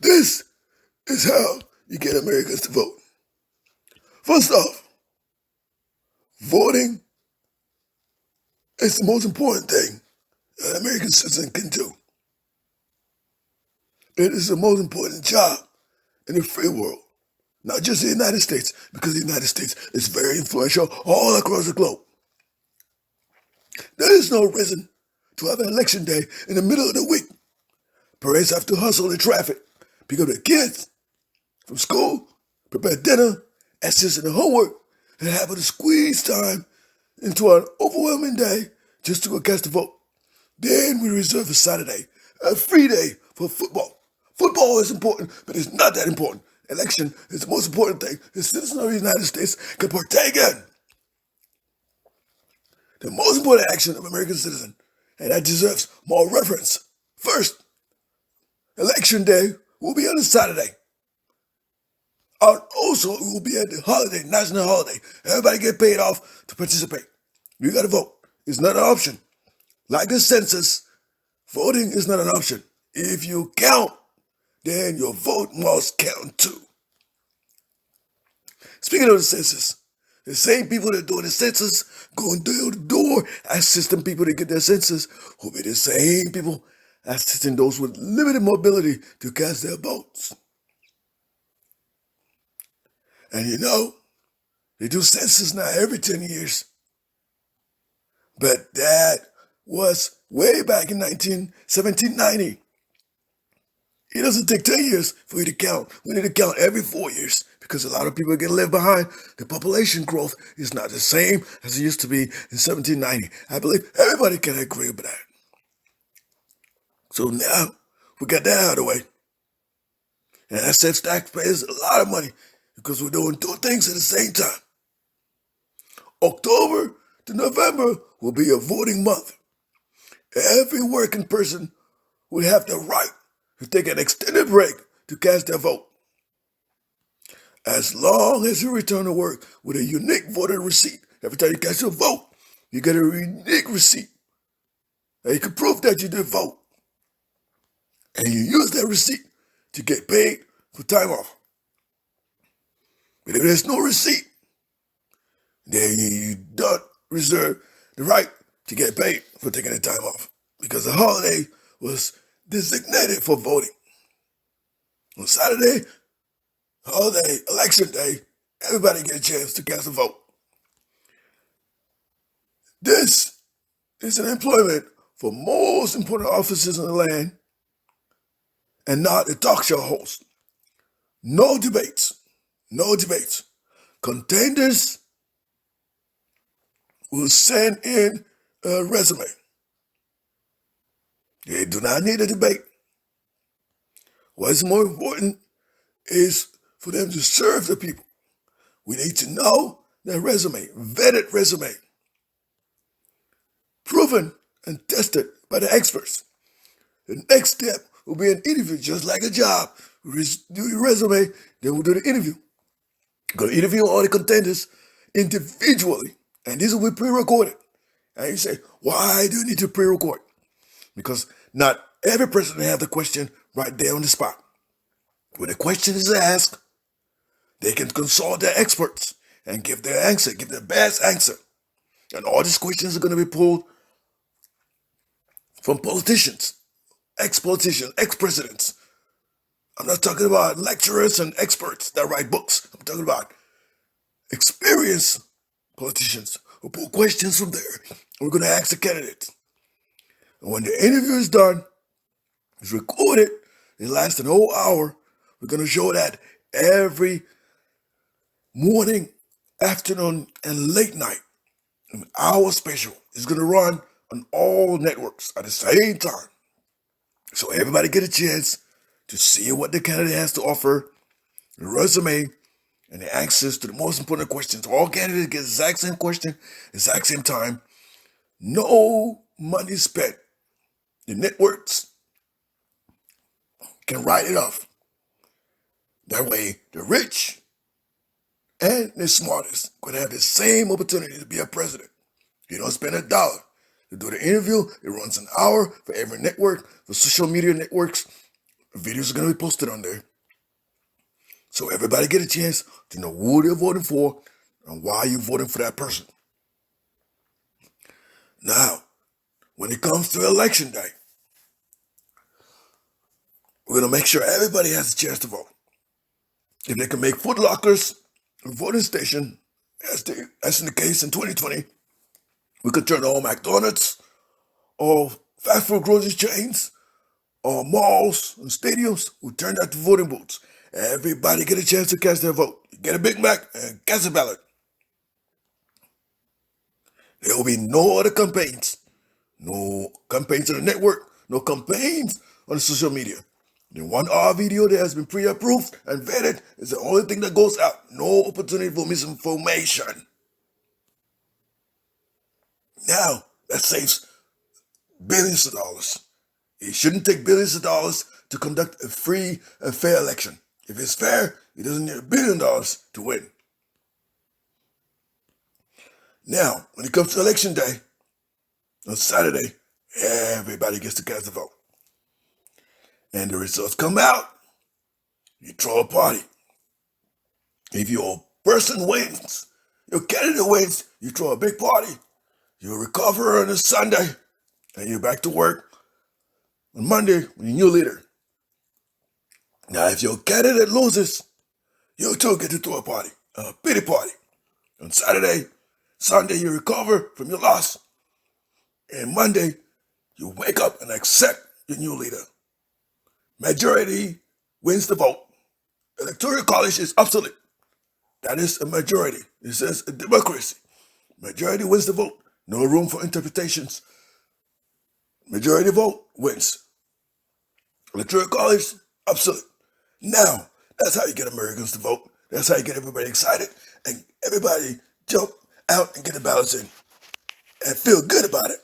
This is how you get Americans to vote. First off, voting is the most important thing an American citizen can do. It is the most important job in the free world, not just the United States, because the United States is very influential all across the globe. There is no reason to have an election day in the middle of the week. Parents have to hustle in traffic, pick up their kids from school, prepare dinner, assist in the homework, and happen to squeeze time into an overwhelming day just to go cast a vote. Then we reserve a Saturday, a free day for football. Football is important, but it's not that important. Election is the most important thing the citizens of the United States can partake in. The most important action of American citizen, and that deserves more reference. First, Election Day will be on a Saturday. And also, it will be at the holiday, national holiday. Everybody get paid off to participate. You gotta vote. It's not an option. Like the census, voting is not an option. If you count, then your vote must count too. Speaking of the census, the same people that do the census going door to door assisting people to get their census will be the same people assisting those with limited mobility to cast their votes. And you know, they do census now every 10 years. But that was way back in 1790. It doesn't take 10 years for you to count. We need to count every 4 years because a lot of people get left behind. The population growth is not the same as it used to be in 1790. I believe everybody can agree with that. So now we got that out of the way. And that saves taxpayers a lot of money because we're doing two things at the same time. October to November will be a voting month. Every working person will have the right to take an extended break to cast their vote. As long as you return to work with a unique voter receipt, every time you cast your vote, you get a unique receipt. And you can prove that you did vote. And you use that receipt to get paid for time off. But if there's no receipt, then you don't reserve the right to get paid for taking the time off because the holiday was designated for voting. On Saturday, holiday, election day, everybody get a chance to cast a vote. This is an employment for most important offices in the land and not a talk show host. No debates. No debates. Contenders will send in a resume. They do not need a debate. What's more important is for them to serve the people. We need to know their resume, vetted resume, proven and tested by the experts. The next step will be an interview, just like a job. We do your resume, then we'll do the interview. We're going to interview all the contenders individually, and this will be pre-recorded. And you say, why do you need to pre-record? Because not every person will have the question right there on the spot. When the question is asked, they can consult their experts and give their answer, give their best answer. And all these questions are going to be pulled from politicians, ex-politicians, ex-presidents. I'm not talking about lecturers and experts that write books. I'm talking about experienced politicians who pull questions from there. We're going to ask the candidates. And when the interview is done, it's recorded, it lasts an whole hour. We're going to show that every morning, afternoon, and late night. An hour special is going to run on all networks at the same time. So everybody get a chance to see what the candidate has to offer, the resume, and the answers to the most important questions. All candidates get the exact same question, exact same time. No money spent. The networks can write it off. That way, the rich and the smartest could have the same opportunity to be a president. You don't spend $1 to do the interview. It runs an hour for every network, for social media networks, Videos are going to be posted on there. So everybody get a chance to know who they're voting for and why you're voting for that person. Now, when it comes to election day, we're going to make sure everybody has a chance to vote. If they can make foot lockers and voting station, as in the case in 2020, we could turn all McDonald's or fast food grocery chains or malls and stadiums. We turn that to voting booths. Everybody get a chance to cast their vote. Get a Big Mac and cast a ballot. There will be no other campaigns. No campaigns on the network. No campaigns on the social media. The 1 hour video that has been pre-approved and vetted is the only thing that goes out. No opportunity for misinformation. Now, that saves billions of dollars. It shouldn't take billions of dollars to conduct a free and fair election. If it's fair, it doesn't need $1 billion to win. Now, when it comes to election day, on Saturday, everybody gets to cast a vote. And the results come out, you throw a party. If your person wins, your candidate wins, you throw a big party. You recover on a Sunday, and you're back to work on Monday with your new leader. Now, if your candidate loses, you too get to throw a party, a pity party. On Sunday, you recover from your loss. And Monday, you wake up and accept your new leader. Majority wins the vote. Electoral college is obsolete. That is a majority. It says a democracy. Majority wins the vote. No room for interpretations. Majority vote wins. Electoral college, obsolete. Now, that's how you get Americans to vote. That's how you get everybody excited and everybody jump out and get the ballots in and feel good about it.